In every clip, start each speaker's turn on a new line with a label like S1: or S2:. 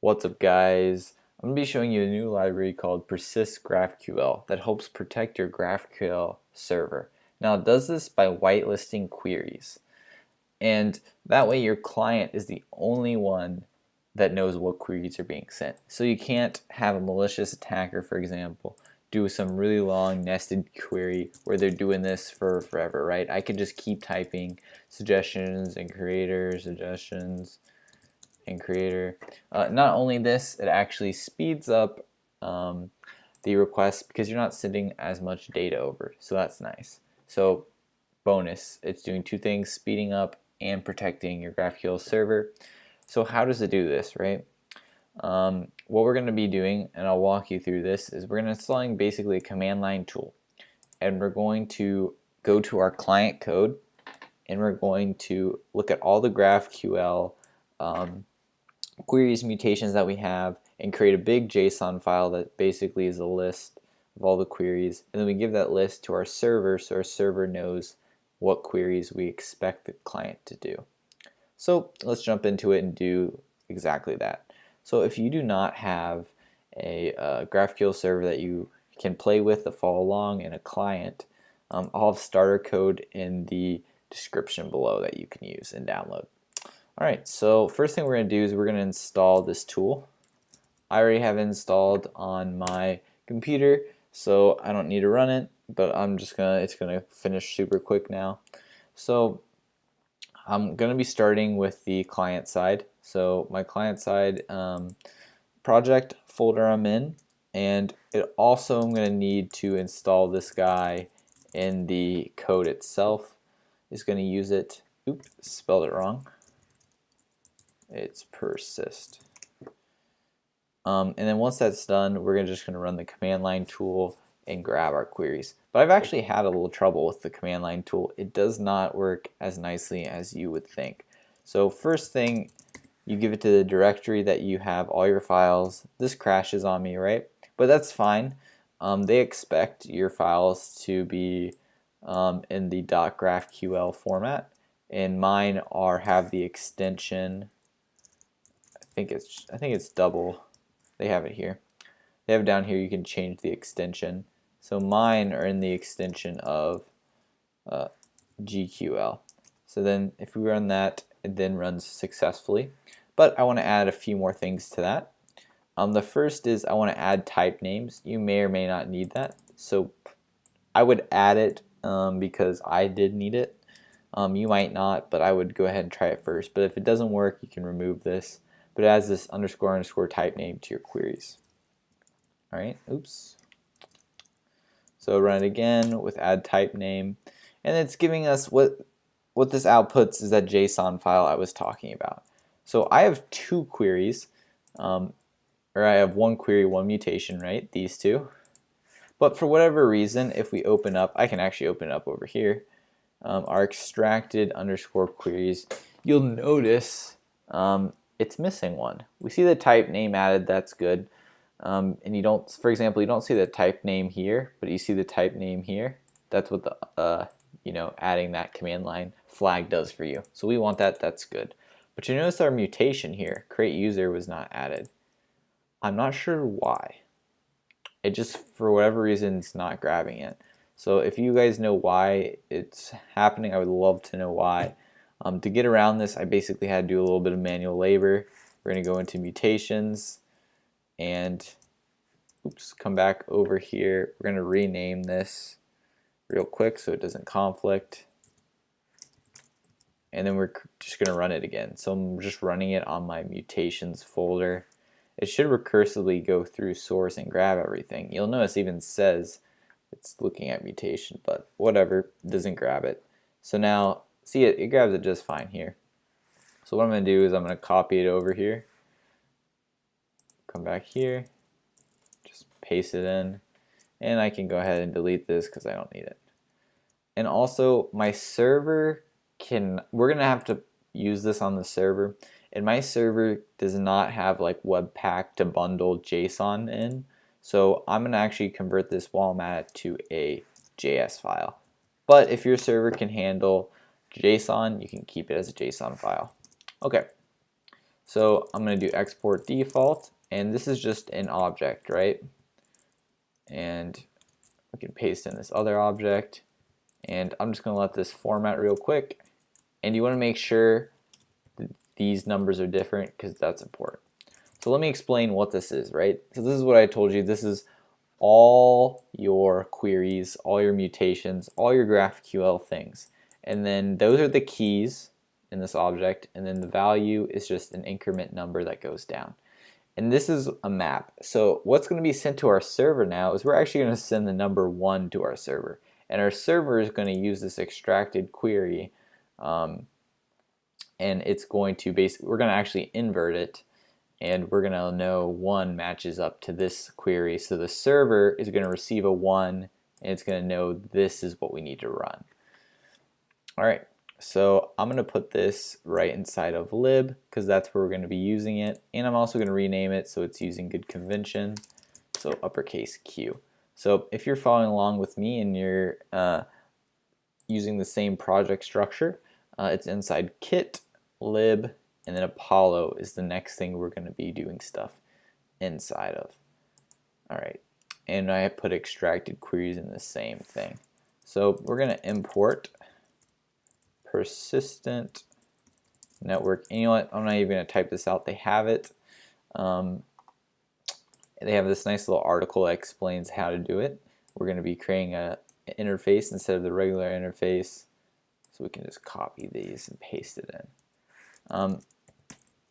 S1: What's up, guys? I'm going to be showing you a new library called Persisted GraphQL that helps protect your GraphQL server. Now, it does this by whitelisting queries, and that way your client is the only one that knows what queries are being sent. So you can't have a malicious attacker, for example, do some really long nested query where they're doing this for forever, right? I could just keep typing suggestions and creator suggestions and creator. Not only this, it actually speeds up the request because you're not sending as much data over, so that's nice. So bonus, it's doing two things: speeding up and protecting your GraphQL server. So how does it do this, right? What we're going to be doing, and I'll walk you through this, is we're going to installing basically a command line tool, and we're going to go to our client code, and we're going to look at all the GraphQL queries, mutations that we have, and create a big JSON file that basically is a list of all the queries, and then we give that list to our server so our server knows what queries we expect the client to do. So let's jump into it and do exactly that. So if you do not have a GraphQL server that you can play with to follow along in a client, I'll have starter code in the description below that you can use and download. Alright, so first thing we're going to do is we're going to install this tool. I already have it installed on my computer, so I don't need to run it, but it's gonna finish super quick now. So I'm gonna be starting with the client side. So my client side project folder I'm in, and it also I'm gonna need to install this guy in the code itself. Is gonna use it. Oops, spelled it wrong. It's persist. And then once that's done, we're just going to run the command line tool and grab our queries. But I've actually had a little trouble with the command line tool. It does not work as nicely as you would think. So first thing, you give it to the directory that you have all your files. This crashes on me, right? But that's fine. They expect your files to be in the .graphql format, and mine have the extension. I think it's double. They have it here. They have it down here. You can change the extension. So mine are in the extension of GQL. So then if we run that, it then runs successfully. But I want to add a few more things to that. The first is I want to add type names. You may or may not need that. So I would add it because I did need it. You might not, but I would go ahead and try it first. But if it doesn't work, you can remove this. But it adds this __ type name to your queries. Alright, oops. So run it again with add type name, and it's giving us what this outputs is that JSON file I was talking about. So I have two queries, or I have one query, one mutation, right? These two. But for whatever reason, if we open up, I can actually open it up over here, our extracted _ queries, you'll notice it's missing one. We see the type name added, that's good. And you don't, for example, you don't see the type name here, but you see the type name here. That's what the, adding that command line flag does for you. So we want that, that's good. But you notice our mutation here, create user, was not added. I'm not sure why. It just, for whatever reason, it's not grabbing it. So if you guys know why it's happening, I would love to know why. To get around this, I basically had to do a little bit of manual labor. We're going to go into mutations and come back over here. We're going to rename this real quick so it doesn't conflict. And then we're just going to run it again. So I'm just running it on my mutations folder. It should recursively go through source and grab everything. You'll notice it even says it's looking at mutation, but whatever, it doesn't grab it. So now, see, it grabs it just fine here. So what I'm going to do is I'm going to copy it over here, come back here, just paste it in, and I can go ahead and delete this because I don't need it. And also my server we're going to have to use this on the server, and my server does not have like Webpack to bundle JSON in. So I'm going to actually convert this while I'm at it to a JS file. But if your server can handle JSON, you can keep it as a JSON file. Okay, So I'm going to do export default, and this is just an object, right? And we can paste in this other object, and I'm just going to let this format real quick. And you want to make sure that these numbers are different because that's important. So let me explain what this is, right? So this is what I told you. This is all your queries, all your mutations, all your GraphQL things. And then those are the keys in this object, and then the value is just an increment number that goes down. And this is a map. So what's going to be sent to our server now is we're actually going to send the number 1 to our server. And our server is going to use this extracted query, and it's going to basically, we're going to actually invert it, and we're going to know 1 matches up to this query. So the server is going to receive a 1, and it's going to know this is what we need to run. All right, so I'm going to put this right inside of lib because that's where we're going to be using it. And I'm also going to rename it so it's using good convention, so uppercase Q. So if you're following along with me and you're using the same project structure, it's inside kit, lib, and then Apollo is the next thing we're going to be doing stuff inside of. All right, and I put extracted queries in the same thing. So we're going to import persistent network. And you know what? I'm not even going to type this out. They have it. They have this nice little article that explains how to do it. We're going to be creating an interface instead of the regular interface. So we can just copy these and paste it in.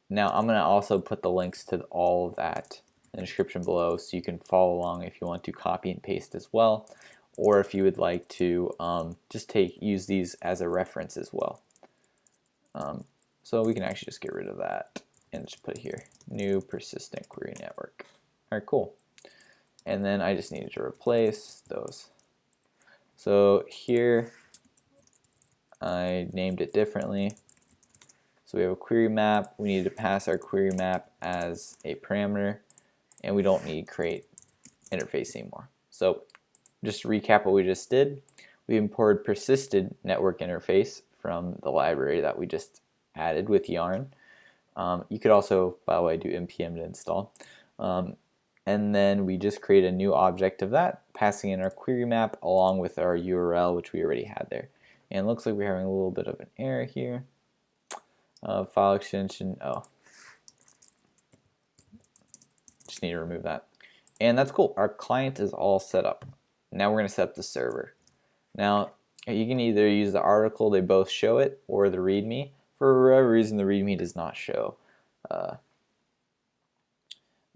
S1: Now I'm going to also put the links to all of that in the description below so you can follow along if you want to copy and paste as well, or if you would like to just use these as a reference as well. So we can actually just get rid of that and just put here, new persistent query network. All right, cool. And then I just needed to replace those. So here I named it differently. So we have a query map. We need to pass our query map as a parameter, and we don't need create interface anymore. So just to recap what we just did, we imported persisted network interface from the library that we just added with Yarn. You could also, by the way, do npm to install. And then we just create a new object of that, passing in our query map along with our URL, which we already had there. And it looks like we're having a little bit of an error here. File extension, just need to remove that. And that's cool. Our client is all set up. Now we're going to set up the server. Now you can either use the article, they both show it, or the README. For whatever reason, the README does not show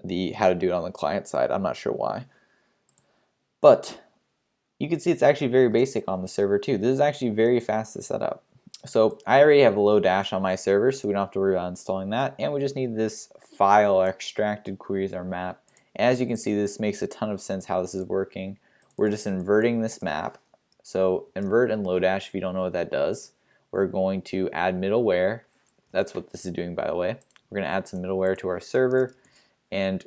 S1: the how to do it on the client side. I'm not sure why. But you can see it's actually very basic on the server too. This is actually very fast to set up. So I already have a Lodash on my server, so we don't have to worry about installing that. And we just need this file, our extracted queries, our map. And as you can see, this makes a ton of sense how this is working. We're just inverting this map. So invert and Lodash, if you don't know what that does, we're going to add middleware. That's what this is doing, by the way. We're going to add some middleware to our server. And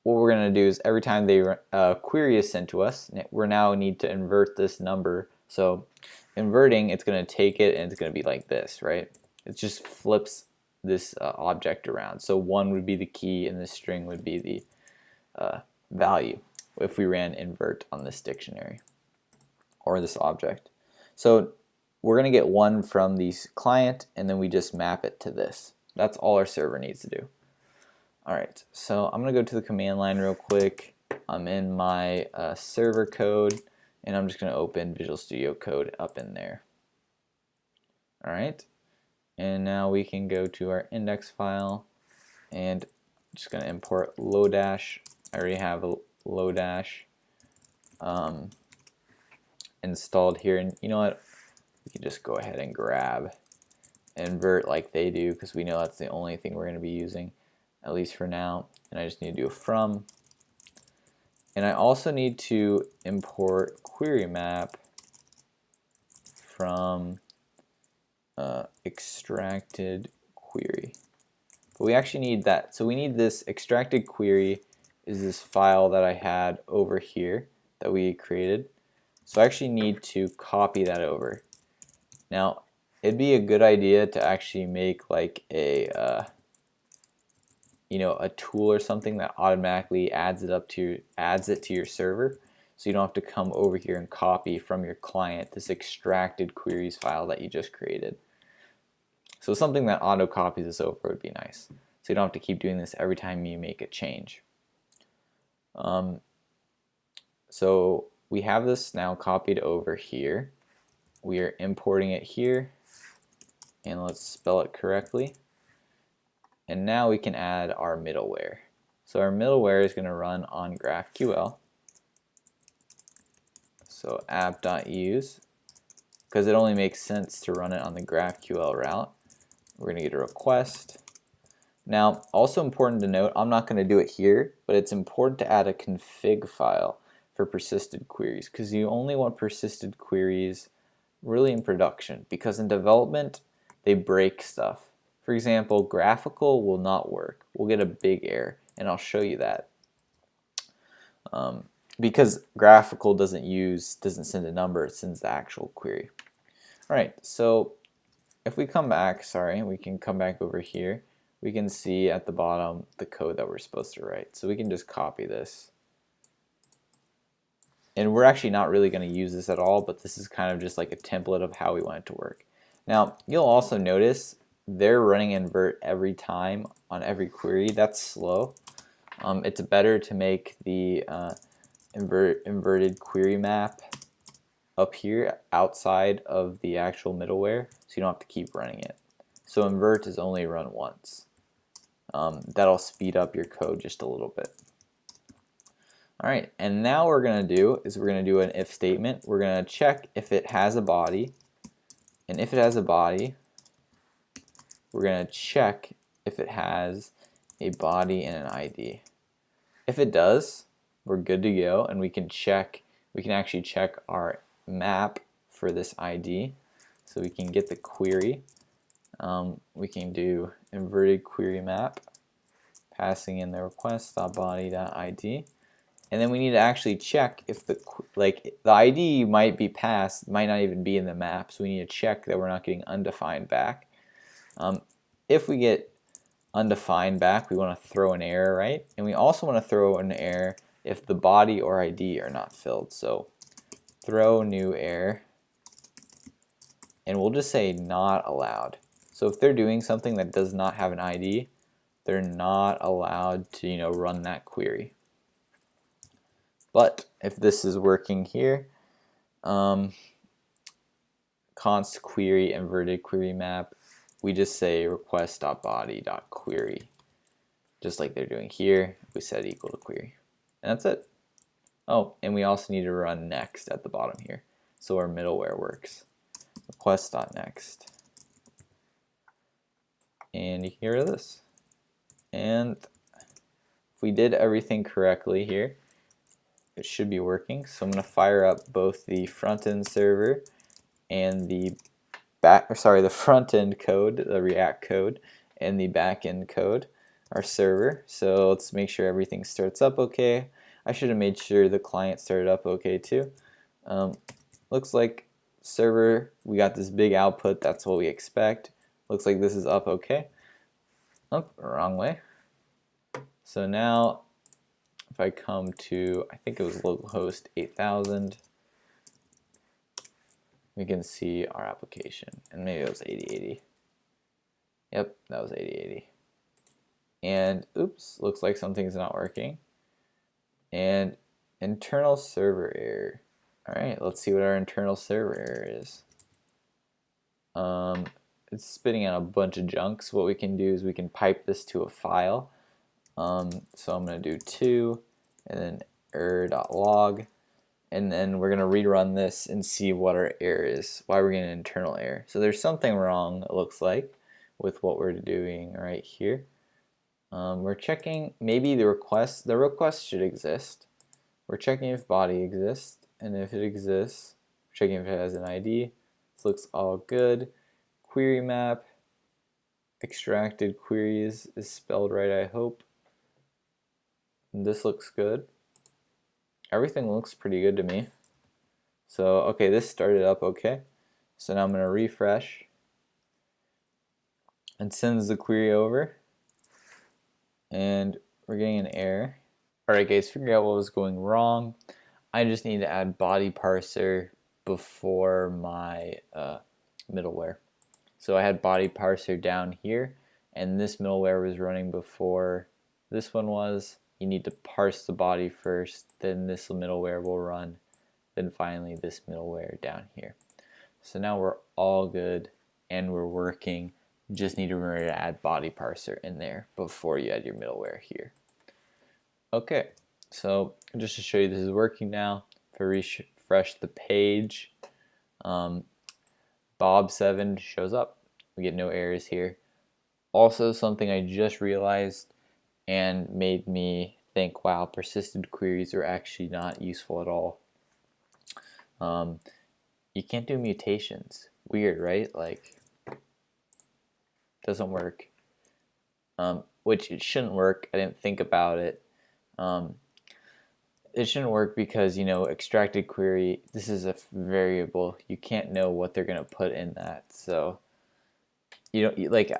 S1: what we're going to do is every time the query is sent to us, we now need to invert this number. So inverting, it's going to take it and it's going to be like this, right? It just flips this object around. So 1 would be the key and the string would be the value if we ran invert on this dictionary or this object. So we're going to get 1 from the client and then we just map it to this. That's all our server needs to do. Alright, so I'm going to go to the command line real quick. I'm in my server code, and I'm just going to open Visual Studio Code up in there. Alright, and now we can go to our index file, and I'm just going to import Lodash. I already have a Lodash installed here, and you know what? We can just go ahead and grab invert like they do, because we know that's the only thing we're going to be using, at least for now. And I just need to do a from. And I also need to import query map from extracted query. But we actually need that. So we need this extracted query is this file that I had over here that we created. So I actually need to copy that over. Now it'd be a good idea to actually make like a a tool or something that automatically adds it to your server, so you don't have to come over here and copy from your client this extracted queries file that you just created. So something that auto copies this over would be nice, so you don't have to keep doing this every time you make a change. So we have this now copied over here. We are importing it here, and let's spell it correctly. And now we can add our middleware. So our middleware is going to run on GraphQL. So app.use, because it only makes sense to run it on the GraphQL route. We're going to get a request. Now, also important to note, I'm not going to do it here, but it's important to add a config file for persisted queries, because you only want persisted queries really in production, because in development they break stuff. For example, graphical will not work. We'll get a big error, and I'll show you that. Because graphical doesn't send a number, it sends the actual query. Alright, so if we come back, we can come back over here. We can see at the bottom the code that we're supposed to write. So we can just copy this. And we're actually not really going to use this at all, but this is kind of just like a template of how we want it to work. Now, you'll also notice they're running invert every time on every query. That's slow. It's better to make the inverted query map up here outside of the actual middleware, so you don't have to keep running it. So invert is only run once. That'll speed up your code just a little bit. Alright, and now what we're going to do is we're going to do an if statement. We're going to check if it has a body, and if it has a body, we're going to check if it has a body and an ID. If it does, we're good to go, and we can actually check our map for this ID. So we can get the query. We can do inverted query map, passing in the request.body.id. And then we need to actually check if the ID might be passed, might not even be in the map, so we need to check that we're not getting undefined back. If we get undefined back, we want to throw an error, right? And we also want to throw an error if the body or ID are not filled. So throw new error, and we'll just say not allowed. So if they're doing something that does not have an ID, they're not allowed to run that query. But if this is working here, const query inverted query map, we just say request.body.query, just like they're doing here. We set equal to query, and that's it. Oh, and we also need to run next at the bottom here, so our middleware works. Request.next, and you can get rid of this. And if we did everything correctly here, it should be working. So I'm going to fire up both the front end server and the front end code, the React code, and the back end code, our server. So let's make sure everything starts up okay. I should have made sure the client started up okay too. Looks like server, we got this big output, that's what we expect. Looks like this is up okay. Oh, wrong way. So now if I come to, I think it was localhost 8000, we can see our application, and maybe it was 8080. Yep, that was 8080. And oops, looks like something's not working. And internal server error. Alright, let's see what our internal server error is. It's spitting out a bunch of junk, so what we can do is we can pipe this to a file. So I'm going to do 2, and then error.log, and then we're going to rerun this and see what our error is, why we're getting an internal error. So there's something wrong, it looks like, with what we're doing right here. We're checking maybe the request should exist. We're checking if body exists, and if it exists, we're checking if it has an ID. This looks all good. Query map, extracted queries is spelled right, I hope. And this looks good. Everything looks pretty good to me. So okay, this started up okay. So now I'm going to refresh and sends the query over. and we're getting an error. Alright guys, figuring out what was going wrong. I just need to add body parser before my middleware. So I had body parser down here, and this middleware was running before this one was. You need to parse the body first, then this middleware will run, then finally this middleware down here. So now we're all good and we're working. You just need to remember to add body parser in there before you add your middleware here. Okay, so just to show you this is working now, if I refresh the page, Bob7 shows up. We get no errors here. Also, something I just realized and made me think, wow, persisted queries are actually not useful at all. You can't do mutations. Weird, right? Like, doesn't work. Which it shouldn't work. I didn't think about it. It shouldn't work because, you know, extracted query, this is a variable. You can't know what they're going to put in that. So, you know, like,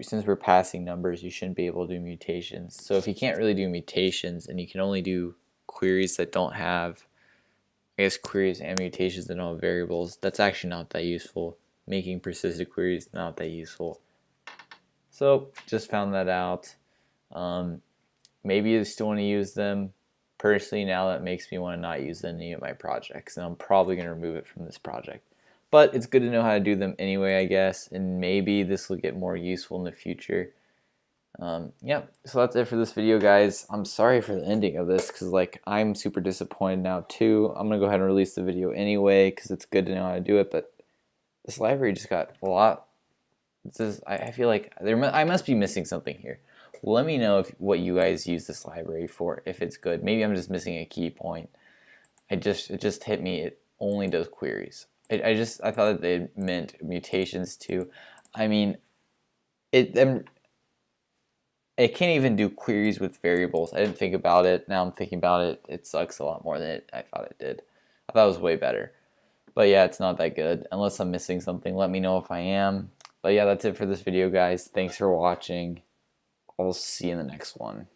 S1: since we're passing numbers, you shouldn't be able to do mutations. So if you can't really do mutations and you can only do queries that don't have, I guess, queries and mutations that don't have variables, that's actually not that useful. Making persisted queries, not that useful. So just found that out. Maybe you still want to use them. Personally, now that makes me want to not use any of my projects, and I'm probably going to remove it from this project. But it's good to know how to do them anyway, I guess, and maybe this will get more useful in the future. Yeah, so that's it for this video, guys. I'm sorry for the ending of this, because like I'm super disappointed now too. I'm going to go ahead and release the video anyway, because it's good to know how to do it, but this library just got a lot. I feel like I must be missing something here. Let me know what you guys use this library for, if it's good. Maybe I'm just missing a key point. It just hit me. It only does queries. I thought that they meant mutations too. I mean, it can't even do queries with variables. I didn't think about it. Now I'm thinking about it. It sucks a lot more than I thought it did. I thought it was way better. But yeah, it's not that good. Unless I'm missing something, let me know if I am. But yeah, that's it for this video, guys. Thanks for watching. I'll see you in the next one.